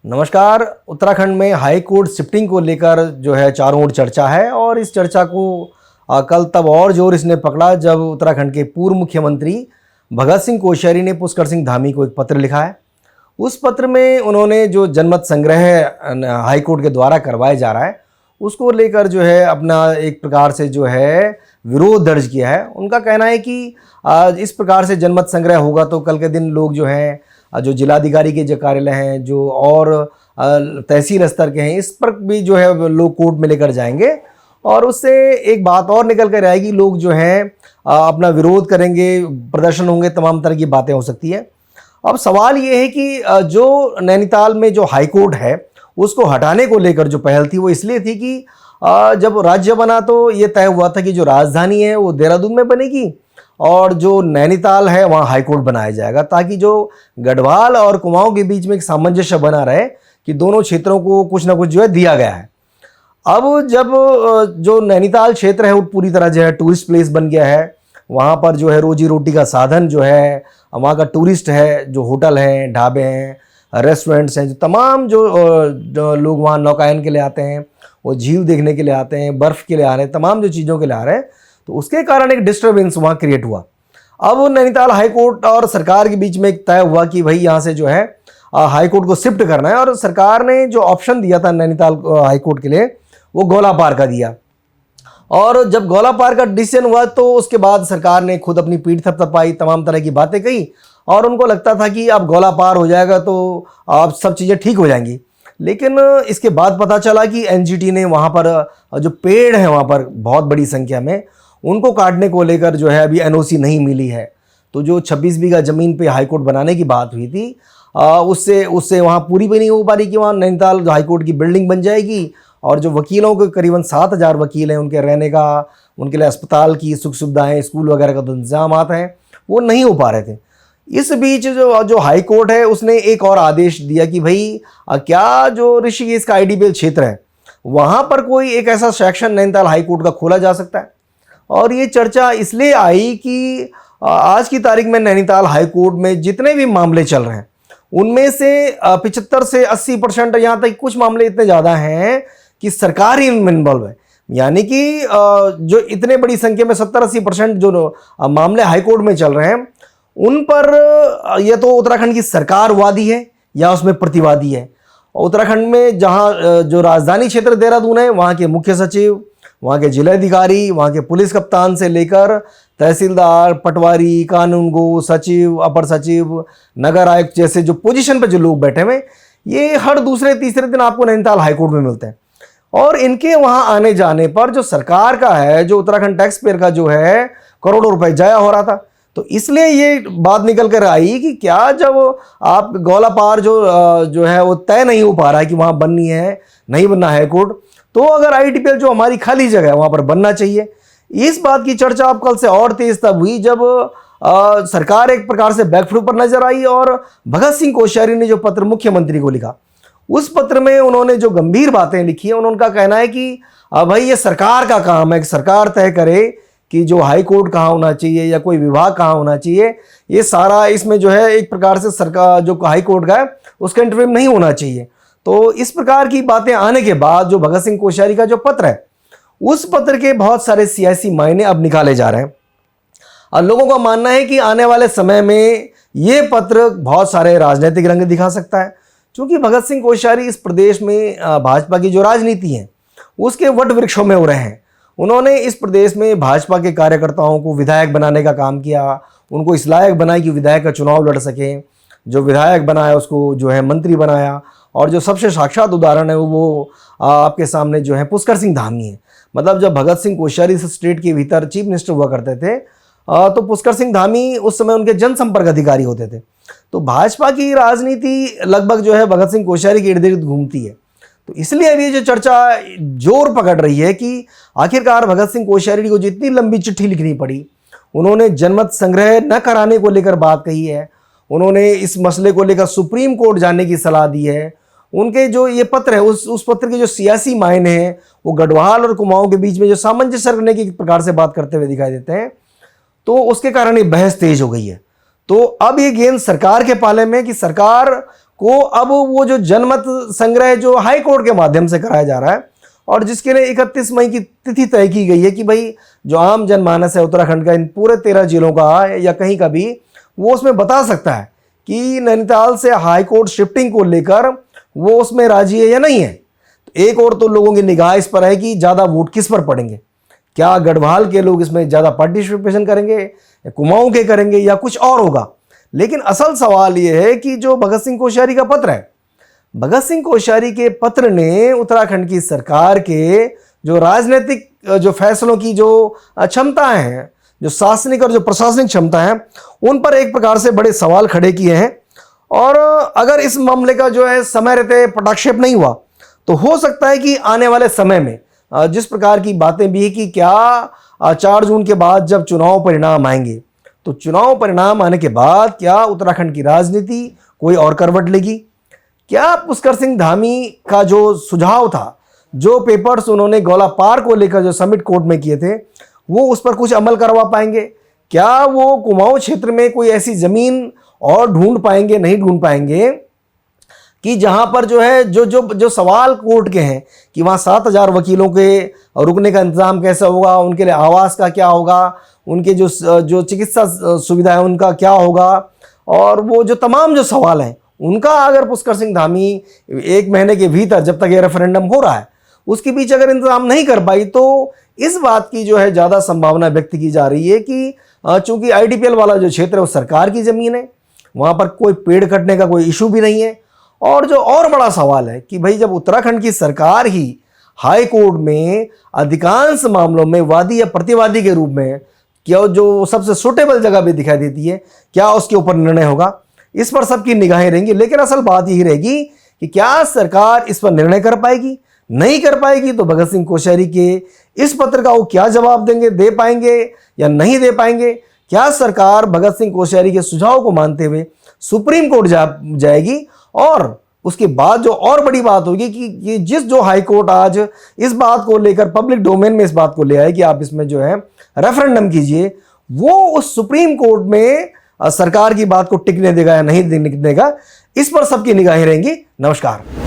नमस्कार। उत्तराखंड में high court shifting को लेकर जो है चारों ओर चर्चा है और इस चर्चा को कल तब और जोर इसने पकड़ा जब उत्तराखंड के पूर्व मुख्यमंत्री भगत सिंह कोश्यारी ने पुष्कर सिंह धामी को एक पत्र लिखा है। उस पत्र में उन्होंने जो जनमत संग्रह हाई कोर्ट के द्वारा करवाया जा रहा है उसको लेकर जो है अपना एक प्रकार से जो है विरोध दर्ज किया है। उनका कहना है कि इस प्रकार से जनमत संग्रह होगा तो कल के दिन लोग जो हैं जो जिलाधिकारी के जो कार्यालय हैं जो और तहसील स्तर के हैं इस पर भी जो है लोग कोर्ट में लेकर जाएंगे और उससे एक बात और निकल कर आएगी। लोग जो हैं अपना विरोध करेंगे, प्रदर्शन होंगे, तमाम तरह की बातें हो सकती है। अब सवाल ये है कि जो नैनीताल में जो हाई कोर्ट है उसको हटाने को लेकर जो पहल थी वो इसलिए थी कि जब राज्य बना तो ये तय हुआ था कि जो राजधानी है वो देहरादून में बनेगी और जो नैनीताल है वहाँ हाईकोर्ट बनाया जाएगा ताकि जो गढ़वाल और कुमाऊं के बीच में एक सामंजस्य बना रहे कि दोनों क्षेत्रों को कुछ ना कुछ जो है दिया गया है। अब जब जो नैनीताल क्षेत्र है वो पूरी तरह जो है टूरिस्ट प्लेस बन गया है, वहाँ पर जो है रोजी रोटी का साधन जो है वहाँ का टूरिस्ट है, जो होटल हैं, ढाबे हैं, रेस्टोरेंट्स हैं, जो तमाम जो लोग वहाँ नौकायन के लिए आते हैं, वो झील देखने के लिए आते हैं, बर्फ़ के लिए आ रहे हैं, तमाम जो चीज़ों के लिए आ रहे हैं, तो उसके कारण एक डिस्टर्बेंस वहाँ क्रिएट हुआ। अब नैनीताल हाई कोर्ट और सरकार के बीच में एक तय हुआ कि भाई यहाँ से जो है हाई कोर्ट को शिफ्ट करना है और सरकार ने जो ऑप्शन दिया था नैनीताल हाई कोर्ट के लिए वो गौलापार का दिया। और जब गौलापार का डिसीजन हुआ तो उसके बाद सरकार ने खुद अपनी पीठ थपथपाई, तमाम तरह की बातें कही और उनको लगता था कि अब गौलापार हो जाएगा तो अब सब चीज़ें ठीक हो जाएंगी। लेकिन इसके बाद पता चला कि एनजीटी ने वहाँ पर जो पेड़ हैं वहाँ पर बहुत बड़ी संख्या में उनको काटने को लेकर जो है अभी एनओसी नहीं मिली है। तो जो 26 बीघा ज़मीन पे हाईकोर्ट बनाने की बात हुई थी उससे वहाँ पूरी भी नहीं हो पा रही कि वहाँ नैनीताल हाईकोर्ट की बिल्डिंग बन जाएगी और जो वकीलों के करीबन 7,000 वकील हैं उनके रहने का, उनके लिए अस्पताल की सुख सुविधाएँ, स्कूल वगैरह का जो इंतजामात हैं वो नहीं हो पा रहे थे। इस बीच जो हाई कोर्ट है उसने एक और आदेश दिया कि भाई क्या जो ऋषिकेश का आईडीपीएल क्षेत्र है वहाँ पर कोई एक ऐसा सेक्शन नैनीताल हाई कोर्ट का खोला जा सकता है। और ये चर्चा इसलिए आई कि आज की तारीख में नैनीताल हाई कोर्ट में जितने भी मामले चल रहे हैं उनमें से 75 से 80%, यहाँ तक कुछ मामले इतने ज़्यादा हैं कि सरकार ही इनमें इन्वॉल्व है। यानी कि जो इतने बड़ी संख्या में 70-80% जो मामले हाई कोर्ट में चल रहे हैं उन पर यह तो उत्तराखंड की सरकार वादी है या उसमें प्रतिवादी है। उत्तराखंड में जहाँ जो राजधानी क्षेत्र देहरादून है वहाँ के मुख्य सचिव, वहाँ के जिलाधिकारी, वहाँ के पुलिस कप्तान से लेकर तहसीलदार, पटवारी, कानूनगो, सचिव, अपर सचिव, नगर आयुक्त जैसे जो पोजीशन पे जो लोग बैठे हुए ये हर दूसरे तीसरे दिन आपको नैनीताल हाईकोर्ट में मिलते हैं। और इनके वहाँ आने जाने पर जो सरकार का है, जो उत्तराखंड टैक्स पेयर का जो है करोड़ों रुपए जाया हो रहा था। तो इसलिए ये बात निकल कर आई कि क्या जब आप गौलापार जो है वो तय नहीं हो पा रहा है कि वहाँ बननी है नहीं बनना है कोर्ट, तो अगर आईडीपीएल जो हमारी खाली जगह है वहाँ पर बनना चाहिए। इस बात की चर्चा अब कल से और तेज तब हुई जब सरकार एक प्रकार से बैकफुट पर नजर आई और भगत सिंह कोश्यारी ने जो पत्र मुख्यमंत्री को लिखा उस पत्र में उन्होंने जो गंभीर बातें लिखी हैं उनका कहना है कि भाई ये सरकार का काम है कि सरकार तय करे कि जो हाई कोर्ट कहाँ होना चाहिए या कोई विभाग कहाँ होना चाहिए। ये सारा इसमें जो है एक प्रकार से सरकार जो हाई कोर्ट का है उसका इंटरव्यू नहीं होना चाहिए। तो इस प्रकार की बातें आने के बाद जो भगत सिंह कोश्यारी का जो पत्र है उस पत्र के बहुत सारे सियासी मायने अब निकाले जा रहे हैं और लोगों का मानना है कि आने वाले समय में ये पत्र बहुत सारे राजनीतिक रंग दिखा सकता है। क्योंकि भगत सिंह कोश्यारी इस प्रदेश में भाजपा की जो राजनीति है उसके वट वृक्षों में हो रहे हैं। उन्होंने इस प्रदेश में भाजपा के कार्यकर्ताओं को विधायक बनाने का काम किया, उनको इस लायक बनाया कि विधायक का चुनाव लड़ सकें। जो विधायक बनाया उसको जो है मंत्री बनाया और जो सबसे साक्षात उदाहरण है वो आपके सामने जो है पुष्कर सिंह धामी है। मतलब जब भगत सिंह कोश्यारी इस स्टेट के भीतर चीफ मिनिस्टर हुआ करते थे तो पुष्कर सिंह धामी उस समय उनके जनसंपर्क अधिकारी होते थे। तो भाजपा की राजनीति लगभग जो है भगत सिंह कोश्यारी के इर्द गिर्द घूमती है। तो इसलिए अभी जो चर्चा जोर पकड़ रही है कि आखिरकार भगत सिंह कोश्यारी को जितनी लंबी चिट्ठी लिखनी पड़ी, उन्होंने जनमत संग्रह न कराने को लेकर बात कही है, उन्होंने इस मसले को लेकर सुप्रीम कोर्ट जाने की सलाह दी है। उनके जो ये पत्र है उस पत्र के जो सियासी मायने हैं वो गढ़वाल और कुमाऊं के बीच में जो सामंजस्य रखने की प्रकार से बात करते हुए दिखाई देते हैं। तो उसके कारण ये बहस तेज हो गई है। तो अब ये गेंद सरकार के पाले में कि सरकार को अब वो जो जनमत संग्रह जो हाई कोर्ट के माध्यम से कराया जा रहा है और जिसके लिए 31 मई की तिथि तय की गई है कि भाई जो आम जनमानस है उत्तराखंड का इन पूरे 13 जिलों का या कहीं का भी, वो उसमें बता सकता है कि नैनीताल से हाई कोर्ट शिफ्टिंग को लेकर वो उसमें राजी है या नहीं है। तो एक और तो लोगों की निगाह इस पर है कि ज़्यादा वोट किस पर पड़ेंगे, क्या गढ़वाल के लोग इसमें ज़्यादा पार्टिसिपेशन करेंगे या कुमाऊं के करेंगे या कुछ और होगा। लेकिन असल सवाल ये है कि जो भगत सिंह कोश्यारी का पत्र है, भगत सिंह कोश्यारी के पत्र ने उत्तराखंड की सरकार के जो राजनीतिक जो फैसलों की जो क्षमताएं हैं, जो शासनिक और जो प्रशासनिक क्षमता है, उन पर एक प्रकार से बड़े सवाल खड़े किए हैं। और अगर इस मामले का जो है समय रहते पटाक्षेप नहीं हुआ तो हो सकता है कि आने वाले समय में जिस प्रकार की बातें भी है कि क्या 4 जून के बाद जब चुनाव परिणाम आएंगे तो चुनाव परिणाम आने के बाद क्या उत्तराखंड की राजनीति कोई और करवट लेगी, क्या पुष्कर सिंह धामी का जो सुझाव था, जो पेपर्स उन्होंने गौला पार को लेकर जो समिट कोर्ट में किए थे, वो उस पर कुछ अमल करवा पाएंगे, क्या वो कुमाऊं क्षेत्र में कोई ऐसी ज़मीन और ढूंढ पाएंगे, नहीं ढूंढ पाएंगे कि जहां पर जो है जो जो जो सवाल कोर्ट के हैं कि वहां 7,000 वकीलों के रुकने का इंतजाम कैसा होगा, उनके लिए आवास का क्या होगा, उनके जो चिकित्सा सुविधा है उनका क्या होगा, और वो जो तमाम जो सवाल हैं उनका अगर पुष्कर सिंह धामी 1 महीने के भीतर जब तक ये रेफरेंडम हो रहा है उसके बीच अगर इंतजाम नहीं कर पाई तो इस बात की जो है ज़्यादा संभावना व्यक्त की जा रही है कि चूंकि IDPL वाला जो क्षेत्र है वो सरकार की ज़मीन है, वहाँ पर कोई पेड़ कटने का कोई इशू भी नहीं है। और जो और बड़ा सवाल है कि भाई जब उत्तराखंड की सरकार ही हाई कोर्ट में अधिकांश मामलों में वादी या प्रतिवादी के रूप में क्या जो सबसे सुटेबल जगह भी दिखाई देती है, क्या उसके ऊपर निर्णय होगा, इस पर सबकी निगाहें रहेंगी। लेकिन असल बात यही रहेगी कि क्या सरकार इस पर निर्णय कर पाएगी, नहीं कर पाएगी तो भगत सिंह कोश्यारी के इस पत्र का वो क्या जवाब देंगे, दे पाएंगे या नहीं दे पाएंगे। क्या सरकार भगत सिंह कोश्यारी के सुझाव को मानते हुए सुप्रीम कोर्ट जाएगी, और उसके बाद जो और बड़ी बात होगी कि जिस जो हाई कोर्ट आज इस बात को लेकर पब्लिक डोमेन में इस बात को ले आए कि आप इसमें जो है रेफरेंडम कीजिए, वो उस सुप्रीम कोर्ट में सरकार की बात को टिकने देगा या नहीं टिकने देगा, इस पर सबकी निगाहें रहेंगी। नमस्कार।